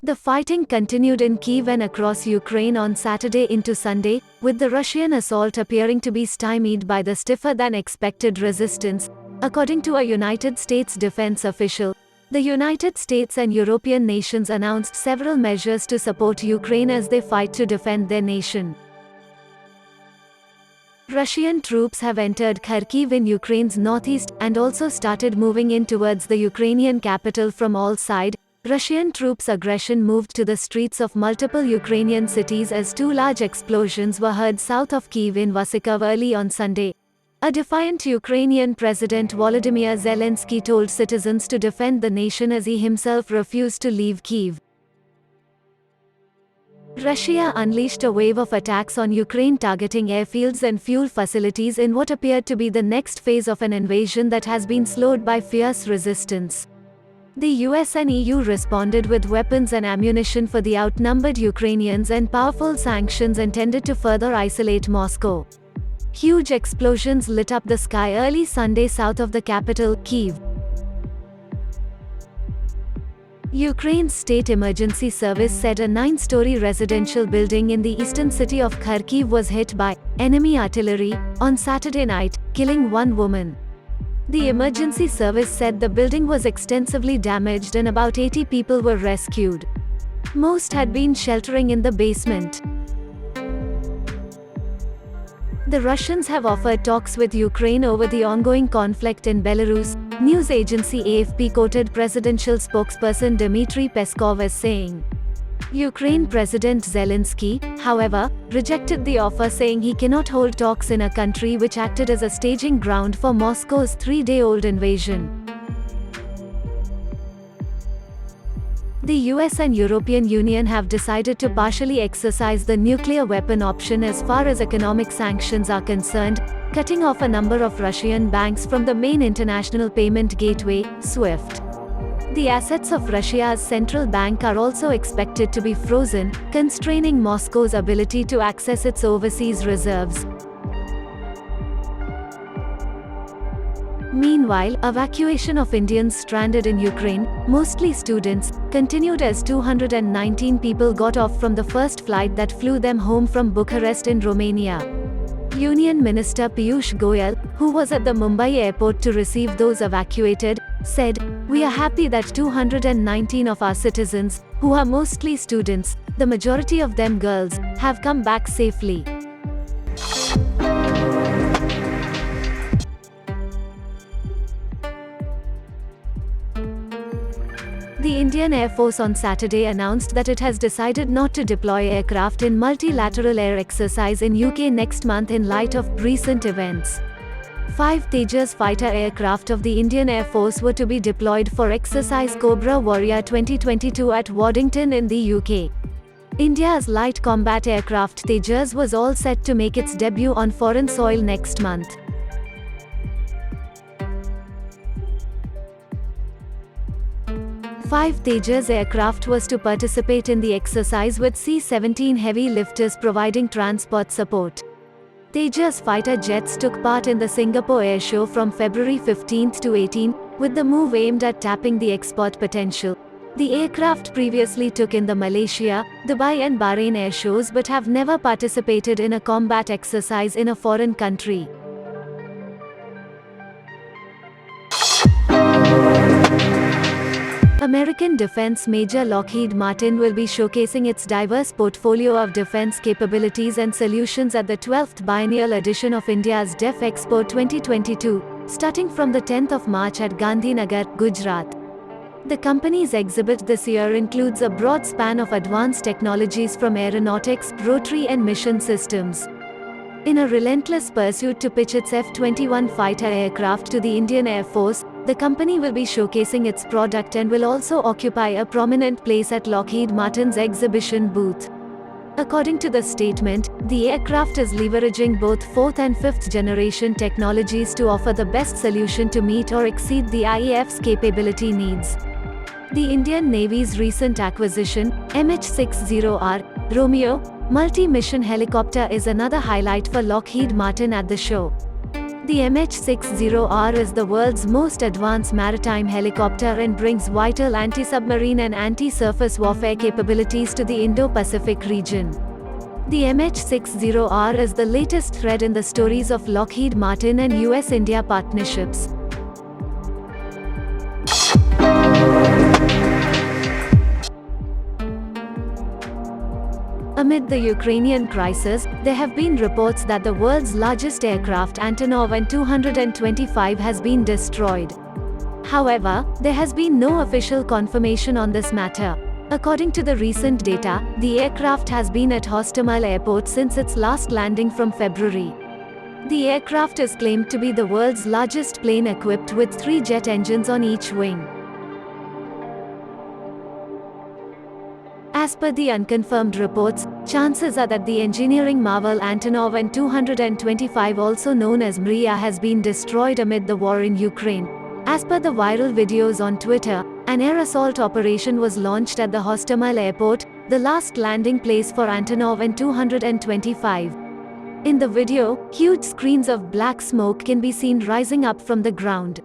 The fighting continued in Kyiv and across Ukraine on Saturday into Sunday, with the Russian assault appearing to be stymied by the stiffer-than-expected resistance, according to a United States defense official. The United States and European nations announced several measures to support Ukraine as they fight to defend their nation. Russian troops have entered Kharkiv in Ukraine's northeast, and also started moving in towards the Ukrainian capital from all sides. Russian troops' aggression moved to the streets of multiple Ukrainian cities as two large explosions were heard south of Kyiv in Vasikov early on Sunday. A defiant Ukrainian President Volodymyr Zelensky told citizens to defend the nation as he himself refused to leave Kyiv. Russia unleashed a wave of attacks on Ukraine targeting airfields and fuel facilities in what appeared to be the next phase of an invasion that has been slowed by fierce resistance. The US and EU responded with weapons and ammunition for the outnumbered Ukrainians and powerful sanctions intended to further isolate Moscow. Huge explosions lit up the sky early Sunday south of the capital, Kyiv. Ukraine's State Emergency Service said a 9-story residential building in the eastern city of Kharkiv was hit by enemy artillery on Saturday night, killing one woman. The emergency service said the building was extensively damaged and about 80 people were rescued. Most had been sheltering in the basement. The Russians have offered talks with Ukraine over the ongoing conflict in Belarus. News agency AFP quoted presidential spokesperson Dmitry Peskov as saying. Ukraine President Zelensky, however, rejected the offer, saying he cannot hold talks in a country which acted as a staging ground for Moscow's 3-day-old invasion. The US and European Union have decided to partially exercise the nuclear weapon option as far as economic sanctions are concerned, cutting off a number of Russian banks from the main international payment gateway, SWIFT. The assets of Russia's central bank are also expected to be frozen, constraining Moscow's ability to access its overseas reserves. Meanwhile, evacuation of Indians stranded in Ukraine, mostly students, continued as 219 people got off from the first flight that flew them home from Bucharest in Romania. Union Minister Piyush Goyal, who was at the Mumbai airport to receive those evacuated, said, "We are happy that 219 of our citizens, who are mostly students, the majority of them girls, have come back safely." The Indian Air Force on Saturday announced that it has decided not to deploy aircraft in multilateral air exercise in UK next month in light of recent events. 5 Tejas fighter aircraft of the Indian Air Force were to be deployed for exercise Cobra Warrior 2022 at Waddington in the UK. India's light combat aircraft Tejas was all set to make its debut on foreign soil next month. Five Tejas aircraft was to participate in the exercise with C-17 heavy lifters providing transport support. Tejas fighter jets took part in the Singapore Air Show from February 15 to 18, with the move aimed at tapping the export potential. The aircraft previously took in the Malaysia, Dubai and Bahrain air shows but have never participated in a combat exercise in a foreign country. American defense major Lockheed Martin will be showcasing its diverse portfolio of defense capabilities and solutions at the 12th biennial edition of India's Def Expo 2022, starting from the 10th of March at Gandhinagar, Gujarat. The company's exhibit this year includes a broad span of advanced technologies from aeronautics, rotary and mission systems. In a relentless pursuit to pitch its F-21 fighter aircraft to the Indian Air Force, the company will be showcasing its product and will also occupy a prominent place at Lockheed Martin's exhibition booth. According to the statement, the aircraft is leveraging both 4th and 5th generation technologies to offer the best solution to meet or exceed the IAF's capability needs. The Indian Navy's recent acquisition, MH-60R, Romeo, multi-mission helicopter is another highlight for Lockheed Martin at the show. The MH-60R is the world's most advanced maritime helicopter and brings vital anti-submarine and anti-surface warfare capabilities to the Indo-Pacific region. The MH-60R is the latest thread in the stories of Lockheed Martin and US-India partnerships. Amid the Ukrainian crisis, there have been reports that the world's largest aircraft Antonov An-225 has been destroyed. However, there has been no official confirmation on this matter. According to the recent data, the aircraft has been at Hostomel Airport since its last landing from February. The aircraft is claimed to be the world's largest plane equipped with 3 jet engines on each wing. As per the unconfirmed reports, chances are that the engineering marvel Antonov An-225, also known as Mriya, has been destroyed amid the war in Ukraine. As per the viral videos on Twitter, an air assault operation was launched at the Hostomel Airport, the last landing place for Antonov An-225. In the video, huge screens of black smoke can be seen rising up from the ground.